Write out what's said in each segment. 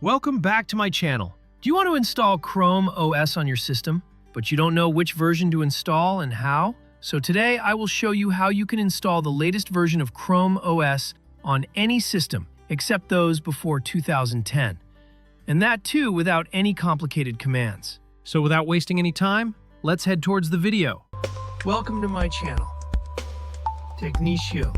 Welcome back to my channel. Do you want to install Chrome OS on your system, but you don't know which version to install and how? So today I will show you how you can install the latest version of Chrome OS on any system except those before 2010. And that too without any complicated commands. So without wasting any time, let's head towards the video. Welcome to my channel, Technichio.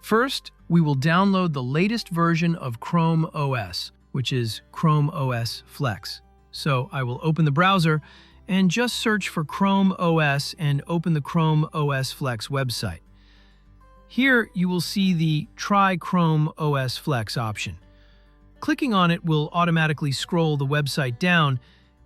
First, we will download the latest version of Chrome OS, which is ChromeOS Flex. So I will open the browser and just search for Chrome OS and open the ChromeOS Flex website. Here you will see the Try Chrome OS Flex option. Clicking on it will automatically scroll the website down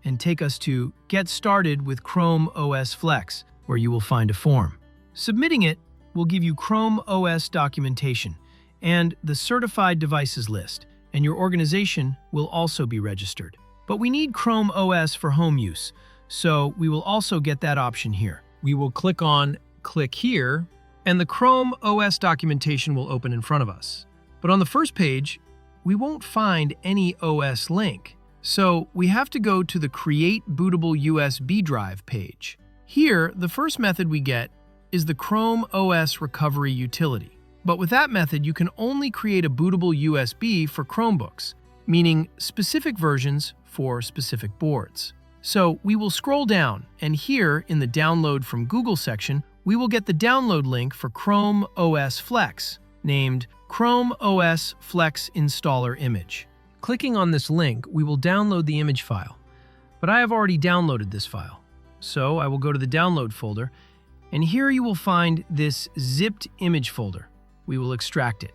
and take us to Get Started with Chrome OS Flex, where you will find a form. Submitting it will give you Chrome OS documentation and the certified devices list, and your organization will also be registered. But we need Chrome OS for home use, so we will also get that option here. We will click here, and the Chrome OS documentation will open in front of us. But on the first page, we won't find any OS link, so we have to go to the Create Bootable USB Drive page. Here, the first method we get is the Chrome OS Recovery utility. But with that method, you can only create a bootable USB for Chromebooks, meaning specific versions for specific boards. So we will scroll down, and here in the Download from Google section, we will get the download link for Chrome OS Flex, named Chrome OS Flex Installer Image. Clicking on this link, we will download the image file. But I have already downloaded this file. So I will go to the Download folder, and here you will find this zipped image folder. We will extract it.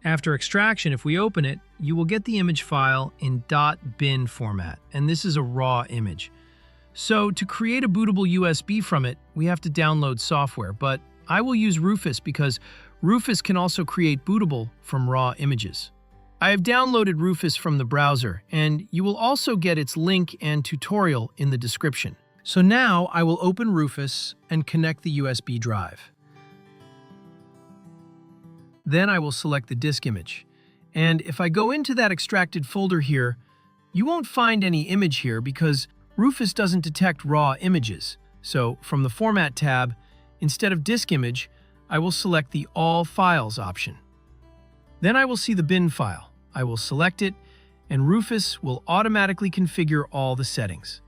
After extraction, if we open it, you will get the image file in .bin format, and this is a raw image. So to create a bootable USB from it, we have to download software, but I will use Rufus because Rufus can also create bootable from raw images. I have downloaded Rufus from the browser, and you will also get its link and tutorial in the description. So now I will open Rufus and connect the USB drive. Then I will select the disk image. And if I go into that extracted folder here, you won't find any image here because Rufus doesn't detect raw images. So from the Format tab, instead of disk image, I will select the All Files option. Then I will see the bin file. I will select it, and Rufus will automatically configure all the settings.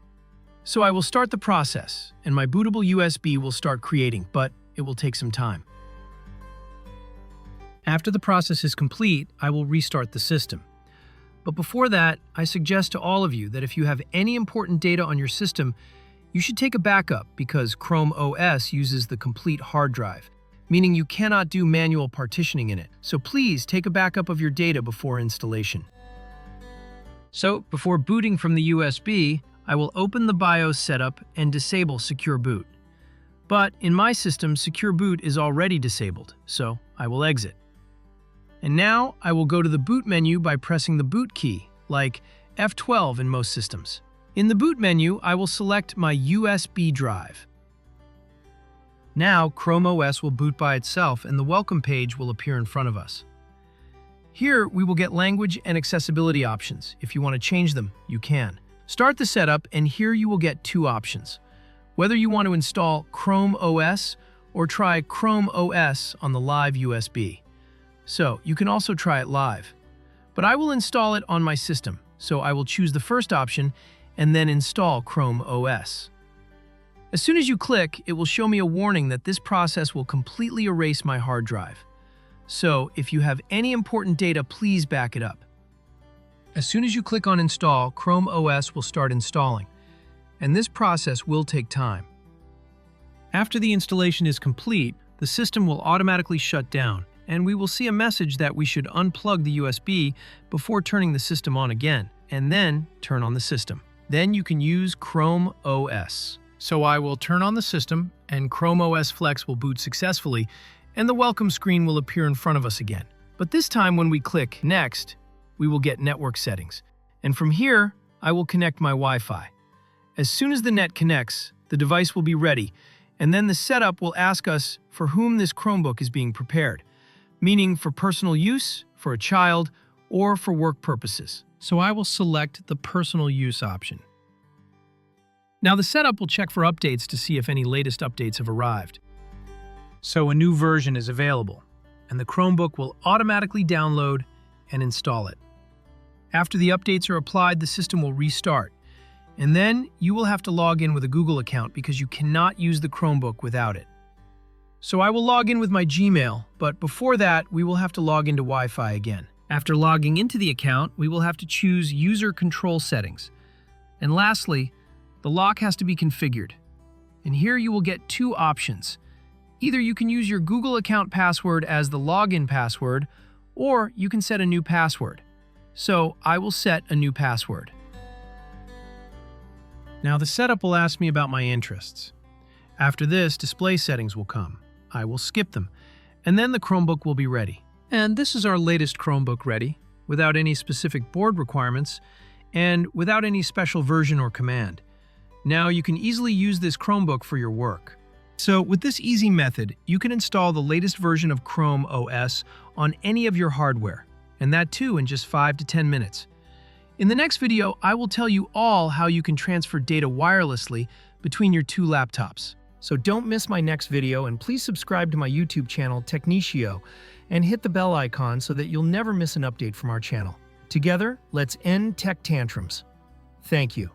So I will start the process, and my bootable USB will start creating, but it will take some time. After the process is complete, I will restart the system. But before that, I suggest to all of you that if you have any important data on your system, you should take a backup because Chrome OS uses the complete hard drive, meaning you cannot do manual partitioning in it. So please take a backup of your data before installation. So before booting from the USB, I will open the BIOS setup and disable Secure Boot. But in my system, Secure Boot is already disabled, so I will exit. And now I will go to the boot menu by pressing the boot key, like F12 in most systems. In the boot menu, I will select my USB drive. Now Chrome OS will boot by itself and the welcome page will appear in front of us. Here we will get language and accessibility options. If you want to change them, you can. Start the setup, and here you will get two options. Whether you want to install Chrome OS or try Chrome OS on the live USB. So you can also try it live. But I will install it on my system, so I will choose the first option and then install Chrome OS. As soon as you click, it will show me a warning that this process will completely erase my hard drive. So if you have any important data, please back it up. As soon as you click on Install, Chrome OS will start installing, and this process will take time. After the installation is complete, the system will automatically shut down, and we will see a message that we should unplug the USB before turning the system on again, and then turn on the system. Then you can use Chrome OS. So I will turn on the system, and Chrome OS Flex will boot successfully, and the welcome screen will appear in front of us again. But this time when we click Next, we will get network settings. And from here, I will connect my Wi-Fi. As soon as the net connects, the device will be ready, and then the setup will ask us for whom this Chromebook is being prepared. meaning for personal use, for a child, or for work purposes. So I will select the personal use option. Now the setup will check for updates to see if any latest updates have arrived. So a new version is available, and the Chromebook will automatically download and install it. After the updates are applied, the system will restart, and then you will have to log in with a Google account because you cannot use the Chromebook without it. So I will log in with my Gmail, but before that, we will have to log into Wi-Fi again. After logging into the account, we will have to choose User Control Settings. And lastly, the lock has to be configured. And here you will get two options. Either you can use your Google account password as the login password, or you can set a new password. So I will set a new password. Now the setup will ask me about my interests. After this, display settings will come. I will skip them, and then the Chromebook will be ready. And this is our latest Chromebook ready, without any specific board requirements, and without any special version or command. Now you can easily use this Chromebook for your work. So with this easy method, you can install the latest version of ChromeOS on any of your hardware, and that too in just 5 to 10 minutes. In the next video, I will tell you all how you can transfer data wirelessly between your two laptops. So don't miss my next video, and please subscribe to my YouTube channel, Technichio, and hit the bell icon so that you'll never miss an update from our channel. Together, let's end tech tantrums. Thank you.